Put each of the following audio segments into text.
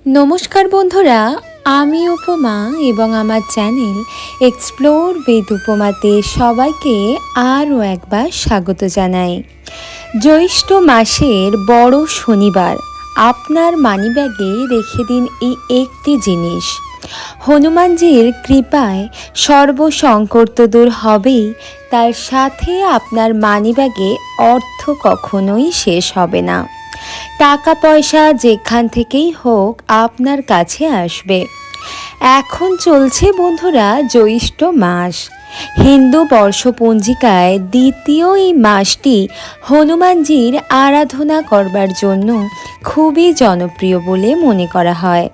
নমস্কার বন্ধুরা, আমি উপমা এবং আমার চ্যানেল এক্সপ্লোর উইথ উপমাতে সবাইকে আরও একবার স্বাগত জানাই। জ্যৈষ্ঠ মাসের বড় শনিবার আপনার মানিব্যাগে রেখে দিন এই একটি জিনিস। হনুমানজির কৃপায় সর্বসংকট তো দূর হবেই, তার সাথে আপনার মানিব্যাগে অর্থ কখনোই শেষ হবে না। টাকা পয়সা যেখান থেকেই হোক আপনার কাছে আসবে। এখন চলছে বন্ধুরা জ্যৈষ্ঠ মাস। হিন্দু বর্ষপঞ্জিকায় দ্বিতীয় এই মাসটি হনুমানজির আরাধনা করবার জন্য খুবই জনপ্রিয় বলে মনে করা হয়।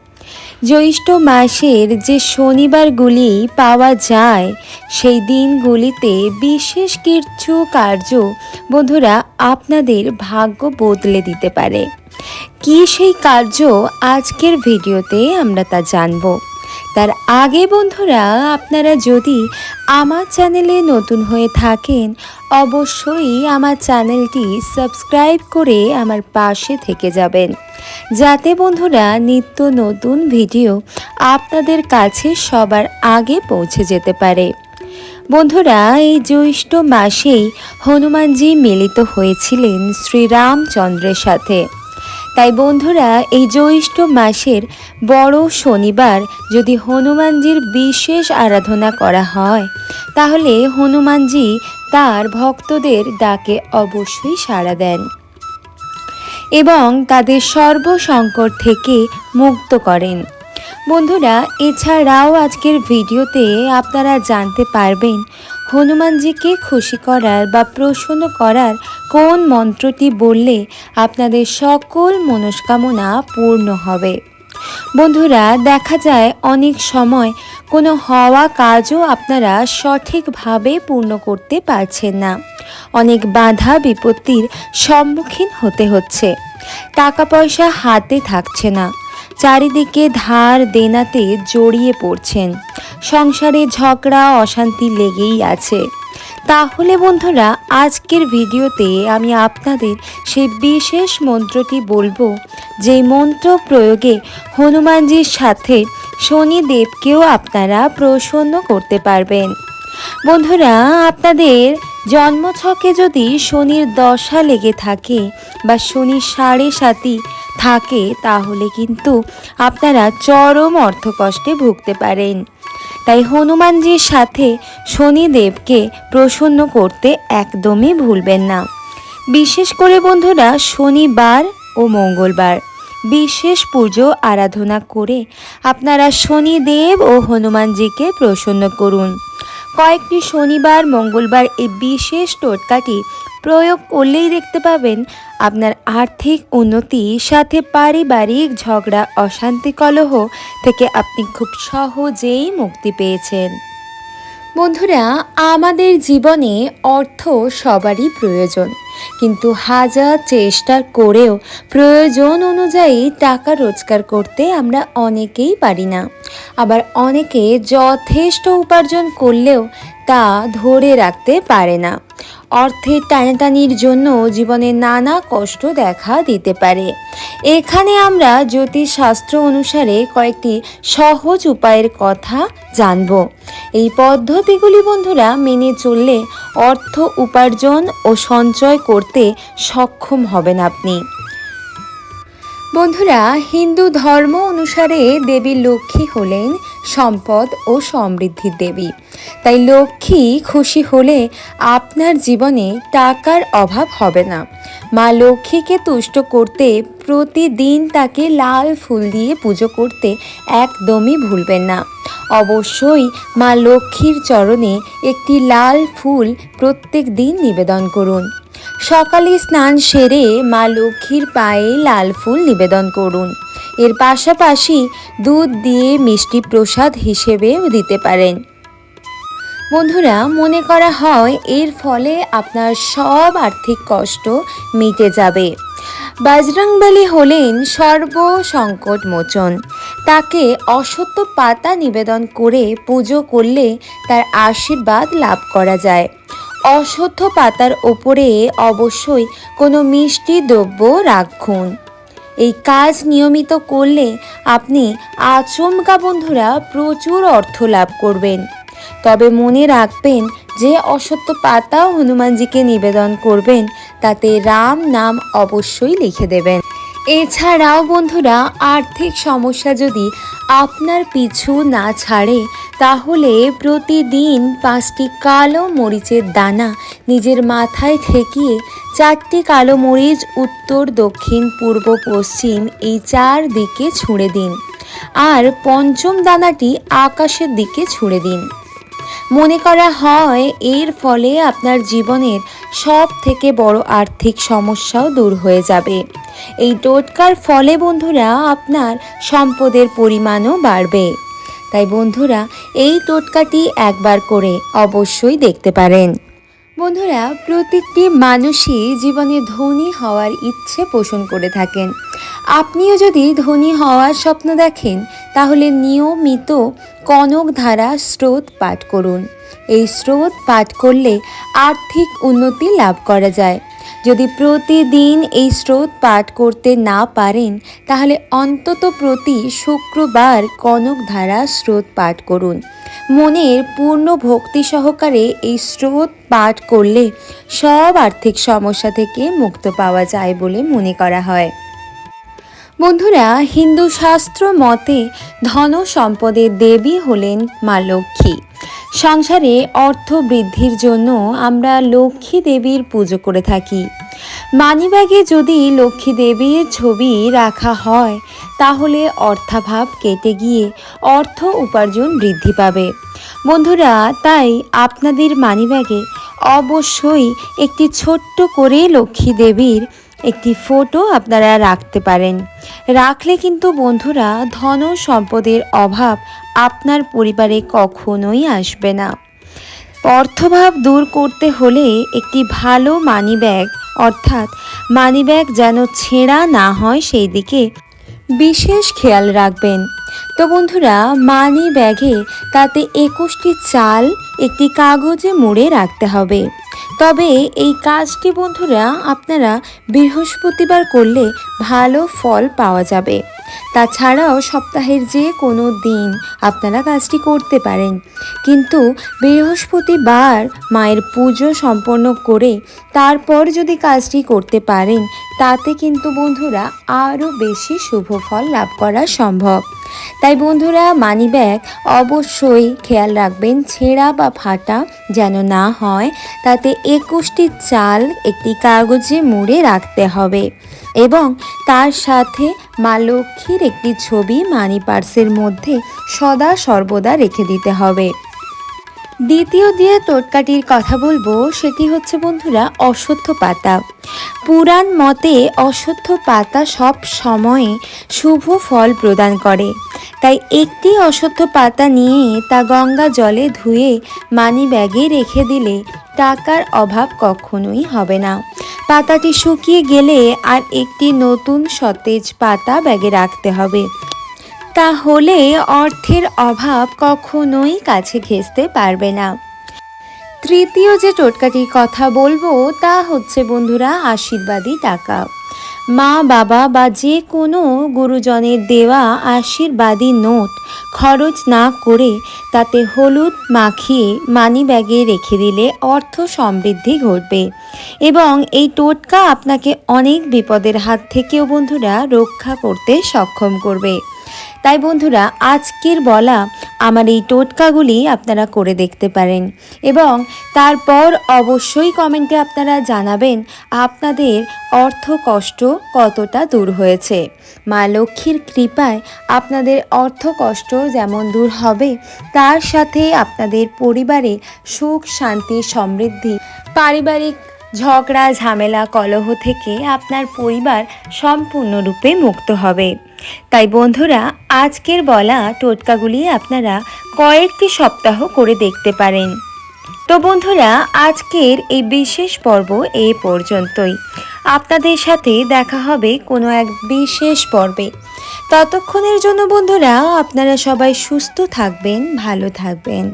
জ্যৈষ্ঠ মাসের যে শনিবারগুলি পাওয়া যায় সেই দিনগুলিতে বিশেষ কিছু কার্য বন্ধুরা আপনাদের ভাগ্য বদলে দিতে পারে। কি সেই কার্য আজকের ভিডিওতে আমরা তা জানব। তার আগে বন্ধুরা, আপনারা যদি আমার চ্যানেলে নতুন হয়ে থাকেন অবশ্যই আমার চ্যানেলটি সাবস্ক্রাইব করে আমার পাশে থেকে যাবেন, যাতে বন্ধুরা নিত্য নতুন ভিডিও আপনাদের কাছে সবার আগে পৌঁছে যেতে পারে। বন্ধুরা, এই জ্যৈষ্ঠ মাসেই হনুমানজি মিলিত হয়েছিলেন শ্রীরামচন্দ্রের সাথে। তাই বন্ধুরা, এই জ্যৈষ্ঠ মাসের বড় শনিবার যদি হনুমানজির বিশেষ আরাধনা করা হয় তাহলে হনুমানজি তার ভক্তদের ডাকে অবশ্যই সাড়া দেন এবং তাদের সর্বসংকট থেকে মুক্ত করেন। বন্ধুরা, এছাড়াও আজকের ভিডিওতে আপনারা জানতে পারবেন হনুমানজিকে খুশি করার বা প্রসন্ন করার কোন মন্ত্রটি বললে আপনাদের সকল মনস্কামনা পূর্ণ হবে। বন্ধুরা, দেখা যায় অনেক সময় কোনো হওয়া কাজও আপনারা সঠিকভাবে পূর্ণ করতে পারছেন না। অনেক বাধা বিপত্তির সম্মুখীন হতে হচ্ছে। টাকা পয়সা হাতে থাকছে না, চারিদিকে ধার দেনাতে জড়িয়ে পড়ছেন, সংসারে ঝগড়া অশান্তি লেগেই আছে। তাহলে বন্ধুরা, আজকের ভিডিওতে আমি আপনাদের সেই বিশেষ মন্ত্রটি বলবো, যেই মন্ত্র প্রয়োগে হনুমানজির সাথে শনিদেবকেও আপনারা প্রসন্ন করতে পারবেন। বন্ধুরা, আপনাদের জন্মছকে যদি শনির দশা লেগে থাকে বা শনির 7.5 থাকে তাহলে কিন্তু আপনারা চরম অর্থকষ্টে ভুগতে পারেন। তাই হনুমানজির সাথে শনিদেবকে প্রসন্ন করতে একদমই ভুলবেন না। বিশেষ করে বন্ধুরা শনিবার ও মঙ্গলবার বিশেষ পুজো আরাধনা করে আপনারা শনিদেব ও হনুমানজিকে প্রসন্ন করুন। কয়েকটি শনিবার মঙ্গলবার এই বিশেষ টোটকাটি প্রয়োগ করলেই দেখতে পাবেন আপনার আর্থিক উন্নতি, সাথে পারিবারিক ঝগড়া অশান্তি কলহ থেকে আপনি খুব সহজেই মুক্তি পেয়েছেন। বন্ধুরা, আমাদের জীবনে অর্থ সবারই প্রয়োজন, কিন্তু হাজার চেষ্টা করেও প্রয়োজন অনুযায়ী টাকা রোজগার করতে আমরা অনেকেই পারি না। আবার অনেকে যথেষ্ট উপার্জন করলেও তা ধরে রাখতে পারে না। অর্থের টানাটানির জন্য জীবনে নানা কষ্ট দেখা দিতে পারে। এখানে আমরা জ্যোতিষশাস্ত্র অনুসারে কয়েকটি সহজ উপায়ের কথা জানব। এই পদ্ধতিগুলি বন্ধুরা মেনে চললে অর্থ উপার্জন ও সঞ্চয় করতে সক্ষম হবেন আপনি। বন্ধুরা, হিন্দু ধর্ম অনুসারে দেবী লক্ষ্মী হলেন সম্পদ ও সমৃদ্ধির দেবী। তাই লক্ষ্মী খুশি হলে আপনার জীবনে টাকার অভাব হবে না। মা লক্ষ্মীকে তুষ্ট করতে প্রতিদিন তাকে লাল ফুল দিয়ে পুজো করতে একদমই ভুলবেন না। অবশ্যই মা লক্ষ্মীর চরণে একটি লাল ফুল প্রত্যেক দিন নিবেদন করুন। সকালে স্নান সেরে মা লক্ষ্মীর পায়ে লাল ফুল নিবেদন করুন। এর পাশাপাশি দুধ দিয়ে মিষ্টি প্রসাদ হিসেবেও দিতে পারেন। বন্ধুরা, মনে করা হয় এর ফলে আপনার সব আর্থিক কষ্ট মিটে যাবে। বজরংবলী হলেন সর্বসংকট মোচন। তাকে অশ্বত্থ পাতা নিবেদন করে পুজো করলে তার আশীর্বাদ লাভ করা যায়। অশ্বত্থ পাতার ওপরে অবশ্যই কোনো মিষ্টি দ্রব্য রাখুন। এই কাজ নিয়মিত করলে আপনি আচমকা বন্ধুরা প্রচুর অর্থ লাভ করবেন। তবে মনে রাখবেন যে অশ্বত্থ পাতাও হনুমানজিকে নিবেদন করবেন তাতে রাম নাম অবশ্যই লিখে দেবেন। এছাড়াও বন্ধুরা আর্থিক সমস্যা যদি আপনার পিছু না ছাড়ে তাহলে প্রতিদিন 5টি কালো মরিচের দানা নিজের মাথায় ঠেকিয়ে 4টি কালো মরিচ উত্তর দক্ষিণ পূর্ব পশ্চিম এই 4 দিকে ছুঁড়ে দিন আর পঞ্চম দানাটি আকাশের দিকে ছুঁড়ে দিন। মনে করা হয় এর ফলে আপনার জীবনের সব থেকে বড় আর্থিক সমস্যাও দূর হয়ে যাবে। এই টোটকার ফলে বন্ধুরা আপনার সম্পদের পরিমাণও বাড়বে। তাই বন্ধুরা এই টোটকাটি একবার করে অবশ্যই দেখতে পারেন। বন্ধুরা প্রত্যেকটি মানুষই জীবনে ধনী হওয়ার ইচ্ছে পোষণ করে থাকেন। আপনিও যদি ধনী হওয়ার স্বপ্ন দেখেন তাহলে নিয়মিত কনকধারা স্রোত পাঠ করুন। এই স্রোত পাঠ করলে আর্থিক উন্নতি লাভ করা যায়। যদি প্রতিদিন এই স্রোত পাঠ করতে না পারেন তাহলে অন্তত প্রতি শুক্রবার কনকধারা স্রোত পাঠ করুন। মনের পূর্ণ ভক্তি সহকারে এই স্রোত পাঠ করলে সব আর্থিক সমস্যা থেকে মুক্ত পাওয়া যায় বলে মনে করা হয়। বন্ধুরা হিন্দু শাস্ত্র মতে ধন সম্পদের দেবী হলেন মা লক্ষ্মী। সংসারে অর্থ বৃদ্ধির জন্য আমরা লক্ষ্মী দেবীর পুজো করে থাকি। মানিব্যাগে যদি লক্ষ্মী দেবীর ছবি রাখা হয় তাহলে অর্থাভাব কেটে গিয়ে অর্থ উপার্জন বৃদ্ধি পাবে। বন্ধুরা তাই আপনাদের মানিব্যাগে অবশ্যই একটি ছোট্ট করে লক্ষ্মী দেবীর একটি ফটো আপনারা রাখতে পারেন। রাখলে কিন্তু বন্ধুরা ধন সম্পদের অভাব আপনার পরিবারে কখনোই আসবে না। অর্থভাব দূর করতে হলে একটি ভালো মানিব্যাগ অর্থাৎ মানিব্যাগ যেন ছেঁড়া না হয় সেই দিকে বিশেষ খেয়াল রাখবেন। তো বন্ধুরা মানি ব্যাগে তাতে 21টি চাল একটি কাগজে মুড়ে রাখতে হবে। তবে এই কাজটি বন্ধুরা আপনারা বৃহস্পতিবার করলে ভালো ফল পাওয়া যাবে। তাছাড়াও সপ্তাহের যে কোনো দিন আপনারা কাজটি করতে পারেন, কিন্তু বৃহস্পতিবার মায়ের পুজো সম্পন্ন করে তারপর যদি কাজটি করতে পারেন তাতে কিন্তু বন্ধুরা আরও বেশি শুভ ফল লাভ করা সম্ভব। তাই বন্ধুরা মানিব্যাগ অবশ্যই খেয়াল রাখবেন ছেঁড়া বা ফাটা যেন না হয়। তাতে 21টি চাল একটি কাগজে মুড়ে রাখতে হবে এবং তার সাথে মা লক্ষ্মীর একটি ছবি মানি পার্সের মধ্যে সদা সর্বদা রেখে দিতে হবে। দ্বিতীয় যে টোটকাটির কথা বলবো সেটি হচ্ছে বন্ধুরা অশ্বত্থ পাতা। পুরাণ মতে অশ্বত্থ পাতা সব সময়ে শুভ ফল প্রদান করে। তাই একটি অশ্বত্থ পাতা নিয়ে তা গঙ্গা জলে ধুয়ে মানি ব্যাগে রেখে দিলে টাকার অভাব কখনোই হবে না। পাতাটি শুকিয়ে গেলে আর একটি নতুন সতেজ পাতা ব্যাগে রাখতে হবে, তাহলে অর্থের অভাব কখনোই কাছে ঘেঁষতে পারবে না। তৃতীয় যে টোটকাটির কথা বলবো তা হচ্ছে বন্ধুরা আশীর্বাদী টাকা। মা বাবা বা যে কোনো গুরুজনের দেওয়া আশীর্বাদী নোট খরচ না করে তাতে হলুদ মাখিয়ে মানি ব্যাগে রেখে দিলে অর্থ সমৃদ্ধি ঘটবে এবং এই টোটকা আপনাকে অনেক বিপদের হাত থেকেও বন্ধুরা রক্ষা করতে সক্ষম করবে। তাই বন্ধুরা আজকের বলা আমার এই টোটকাগুলি আপনারা করে দেখতে পারেন এবং তারপর অবশ্যই কমেন্টে আপনারা জানাবেন আপনাদের অর্থ কষ্ট কতটা দূর হয়েছে। মা লক্ষ্মীর কৃপায় আপনাদের অর্থ কষ্ট যেমন দূর হবে তার সাথে আপনাদের পরিবারে সুখ শান্তি সমৃদ্ধি, পারিবারিক ঝগড়া ঝামেলা কলহ থেকে আপনার পরিবার সম্পূর্ণরূপে মুক্ত হবে। তাই বন্ধুরা আজকের বলা টোটকাগুলি আপনারা কয়েকটি সপ্তাহ করে দেখতে পারেন। তো বন্ধুরা আজকের এই বিশেষ পর্ব এই পর্যন্তই। আপনাদের সাথে দেখা হবে কোনো এক বিশেষ পর্বে। ততক্ষণের জন্য বন্ধুরা আপনারা সবাই সুস্থ থাকবেন, ভালো থাকবেন।